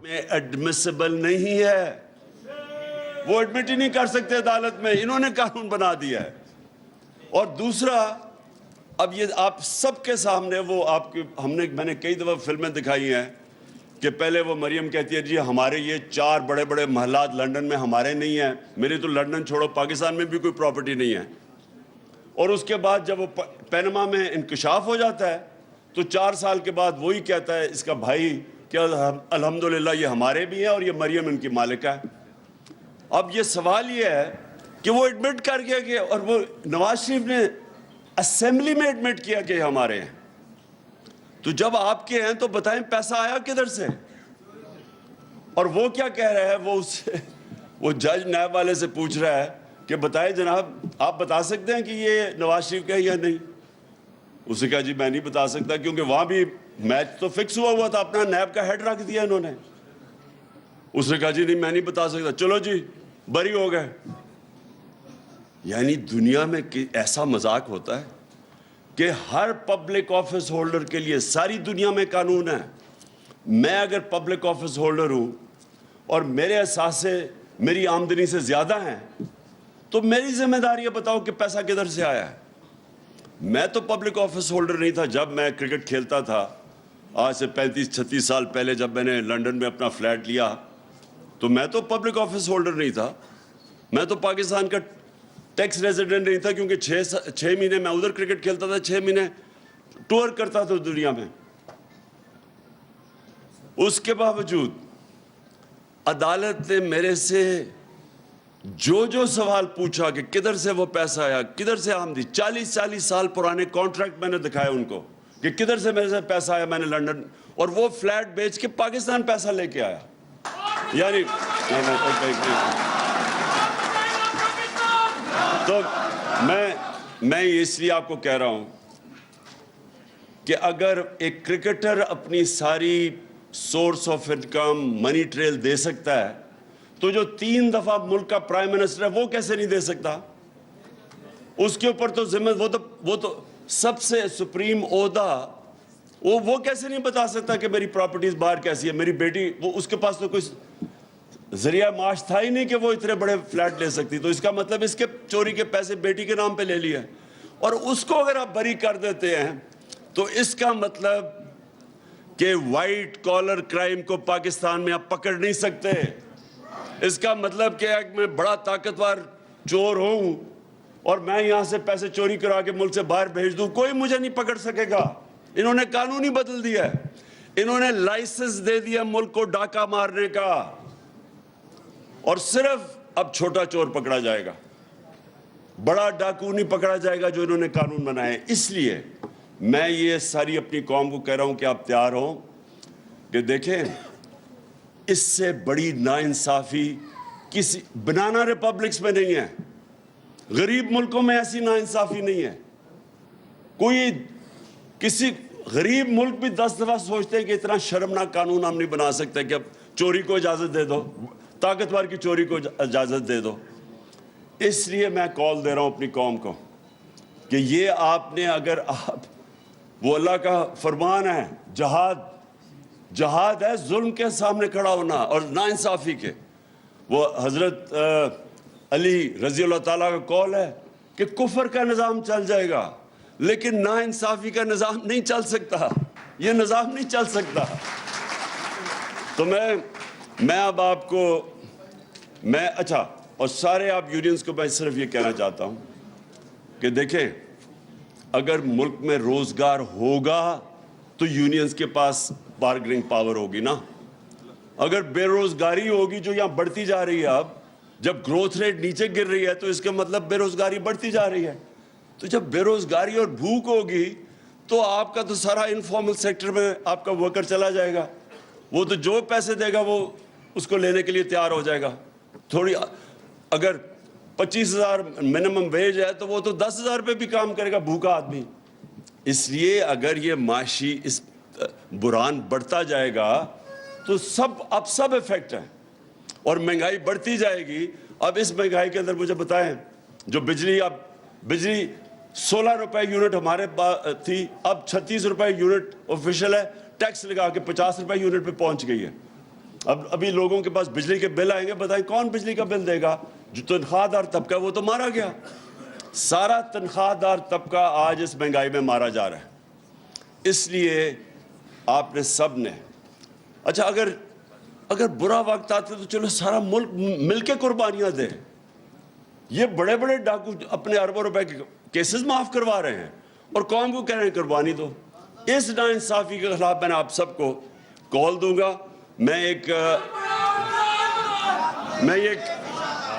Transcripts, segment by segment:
میں ایڈمیسیبل نہیں ہے، وہ ایڈمٹ ہی نہیں کر سکتے عدالت میں، انہوں نے قانون بنا دیا ہے۔ اور دوسرا، اب یہ آپ سب کے سامنے وہ میں نے کئی دفعہ فلمیں دکھائی ہیں کہ پہلے وہ مریم کہتی ہے جی ہمارے یہ 4 بڑے بڑے محلات لنڈن میں ہمارے نہیں ہیں، میری تو لنڈن چھوڑو پاکستان میں بھی کوئی پراپرٹی نہیں ہے۔ اور اس کے بعد جب وہ پینما میں انکشاف ہو جاتا ہے تو 4 سال کے بعد وہی کہتا ہے اس کا بھائی کہ الحمدللہ یہ ہمارے بھی ہیں اور یہ مریم ان کی مالکہ ہے۔ اب یہ سوال یہ ہے کہ وہ ایڈمٹ کر گیا کہ، اور وہ نواز شریف نے اسمبلی میں ایڈمٹ کیا کہ ہمارے ہیں، تو جب آپ کے ہیں تو بتائیں پیسہ آیا کدھر سے؟ اور وہ کیا کہہ رہا ہے، وہ جج نیب والے سے پوچھ رہا ہے کہ بتائیں جناب آپ بتا سکتے ہیں کہ یہ نواز شریف کا ہے یا نہیں؟ اس نے کہا جی میں نہیں بتا سکتا کیونکہ وہاں بھی میچ تو فکس ہوا تھا، اپنا نیب کا ہیڈ رکھ دیا انہوں نے۔ اس نے کہا جی نہیں میں نہیں بتا سکتا، چلو جی بری ہو گئے۔ یعنی دنیا میں ایسا مذاق ہوتا ہے کہ ہر پبلک آفس ہولڈر کے لیے ساری دنیا میں قانون ہے۔ میں اگر پبلک آفس ہولڈر ہوں اور میرے اثاثے میری آمدنی سے زیادہ ہیں تو میری ذمہ داری ہے بتاؤ کہ پیسہ کدھر سے آیا ہے۔ میں تو پبلک آفس ہولڈر نہیں تھا جب میں کرکٹ کھیلتا تھا، آج سے 35-36 سال پہلے جب میں نے لنڈن میں اپنا فلیٹ لیا تو میں تو پبلک آفس ہولڈر نہیں تھا، میں تو پاکستان کا ٹیکس ریزیڈنٹ نہیں تھا کیونکہ 6 مہینے میں ادھر کرکٹ کھیلتا تھا، 6 مہینے ٹور کرتا تھا دنیا میں۔ اس کے باوجود عدالت نے میرے سے جو سوال پوچھا کہ کدھر سے وہ پیسہ آیا، کدھر سے آمدنی، 40 سال پرانے کانٹریکٹ میں نے دکھائے ان کو کہ کدھر سے میرے سے پیسہ آیا، میں نے لنڈن اور وہ فلیٹ بیچ کے پاکستان پیسہ لے کے آیا۔ یعنی تو میں اس لیے آپ کو کہہ رہا ہوں کہ اگر ایک کرکٹر اپنی ساری source of income money trail دے سکتا ہے تو جو 3 دفعہ ملک کا پرائم منسٹر ہے وہ کیسے نہیں دے سکتا؟ اس کے اوپر تو ذمہ وہ تو سب سے سپریم عہدہ، وہ کیسے نہیں بتا سکتا کہ میری پراپرٹیز باہر کیسی ہے، میری بیٹی، وہ اس کے پاس تو کوئی ذریعہ معاش تھا ہی نہیں کہ وہ اتنے بڑے فلیٹ لے سکتی، تو اس کا مطلب اس کے چوری کے پیسے بیٹی کے نام پہ لے لیے، اور اس کو اگر آپ بری کر دیتے ہیں تو اس کا مطلب کہ وائٹ کالر کرائم کو پاکستان میں آپ پکڑ نہیں سکتے۔ اس کا مطلب کہ میں بڑا طاقتور چور ہوں اور میں یہاں سے پیسے چوری کرا کے ملک سے باہر بھیج دوں، کوئی مجھے نہیں پکڑ سکے گا۔ انہوں نے قانون ہی بدل دیا ہے، انہوں نے لائسنس دے دیا ملک کو ڈاکہ مارنے کا، اور صرف اب چھوٹا چور پکڑا جائے گا، بڑا ڈاکو نہیں پکڑا جائے گا جو انہوں نے قانون بنائے۔ اس لیے میں یہ ساری اپنی قوم کو کہہ رہا ہوں کہ آپ تیار ہوں کہ دیکھیں اس سے بڑی ناانصافی کسی بنانا ریپبلکس میں نہیں ہے، غریب ملکوں میں ایسی ناانصافی نہیں ہے۔ کوئی کسی غریب ملک بھی 10 دفعہ سوچتے ہیں کہ اتنا شرمناک قانون ہم نہیں بنا سکتے کہ اب چوری کو اجازت دے دو، طاقتور کی چوری کو اجازت دے دو۔ اس لیے میں کال دے رہا ہوں اپنی قوم کو کہ یہ آپ نے اگر وہ اللہ کا فرمان ہے، جہاد ہے ظلم کے سامنے کھڑا ہونا اور ناانصافی کے۔ وہ حضرت علی رضی اللہ تعالیٰ کا قول ہے کہ کفر کا نظام چل جائے گا لیکن ناانصافی کا نظام نہیں چل سکتا، یہ نظام نہیں چل سکتا۔ تو میں اب آپ کو اچھا، اور سارے آپ یونینز کو میں صرف یہ کہنا چاہتا ہوں کہ دیکھیں اگر ملک میں روزگار ہوگا تو یونینز کے پاس بارگننگ پاور ہوگی نا۔ اگر بے روزگاری ہوگی جو یہاں بڑھتی جا رہی ہے، اب جب گروتھ ریٹ نیچے گر رہی ہے تو اس کا مطلب بے روزگاری بڑھتی جا رہی ہے، تو جب بے روزگاری اور بھوک ہوگی تو آپ کا تو سارا انفارمل سیکٹر میں آپ کا ورکر چلا جائے گا، وہ تو جو پیسے دے گا وہ اس کو لینے کے لیے تیار ہو جائے گا۔ تھوڑی اگر 25,000 منیمم ویج ہے تو وہ تو 10,000 پہ بھی کام کرے گا بھوکا آدمی۔ اس لیے اگر یہ معاشی اس بحران بڑھتا جائے گا تو اب سب افیکٹ ہیں اور مہنگائی بڑھتی جائے گی۔ اب اس مہنگائی کے اندر مجھے بتائیں، جو بجلی 16 روپے یونٹ ہمارے تھی، اب 36 روپے یونٹ آفیشل ہے، ٹیکس لگا کے 50 روپے یونٹ پہ پہنچ گئی ہے۔ اب ابھی لوگوں کے پاس بجلی کے بل آئیں گے, بتائیں کون بجلی کا بل دے گا؟ جو تنخواہ دار طبقہ وہ تو مارا گیا. سارا تنخواہ دار طبقہ آج اس مہنگائی میں مارا جا رہا ہے. اس لیے آپ نے سب نے, اچھا اگر برا وقت آتا تو چلو سارا ملک مل کے قربانیاں دے. یہ بڑے بڑے ڈاکو اپنے اربوں روپے کے کیسز معاف کروا رہے ہیں اور قوم کو کہہ رہے ہیں قربانی دو. اس ناانصافی کے خلاف میں آپ سب کو کال دوں گا.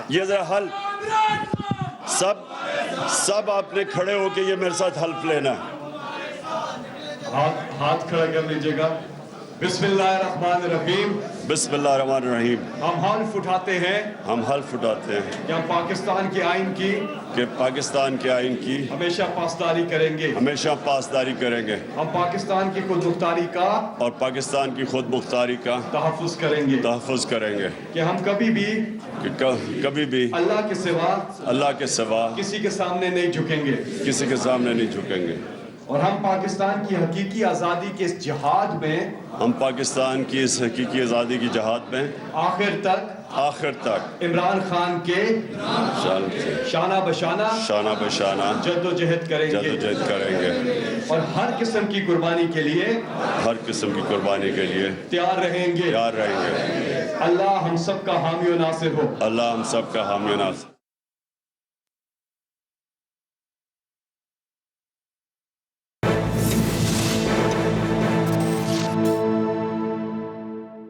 یہ ذرا حل سب آپ نے کھڑے ہو کے یہ میرے ساتھ حلف لینا ہے. ہاتھ کھڑا کر لیجئے گا. بسم اللہ الرحمن الرحیم. بسم اللہ الرحمن الرحیم. ہم حلف اٹھاتے ہیں کہ ہم پاکستان کے آئین کی ہمیشہ پاسداری کریں گے. ہم پاکستان کی خود مختاری کا اور پاکستان کی خود مختاری کا تحفظ کریں گے. کہ ہم کبھی بھی اللہ کے سوا کسی کے سامنے نہیں جھکیں گے. اور ہم پاکستان کی حقیقی آزادی کے اس جہاد میں آخر تک عمران خان کے شانہ بشانہ جد و جہد کریں گے. اور ہر قسم کی قربانی کے لیے تیار رہیں گے. اللہ ہم سب کا حامی و ناصر ہو.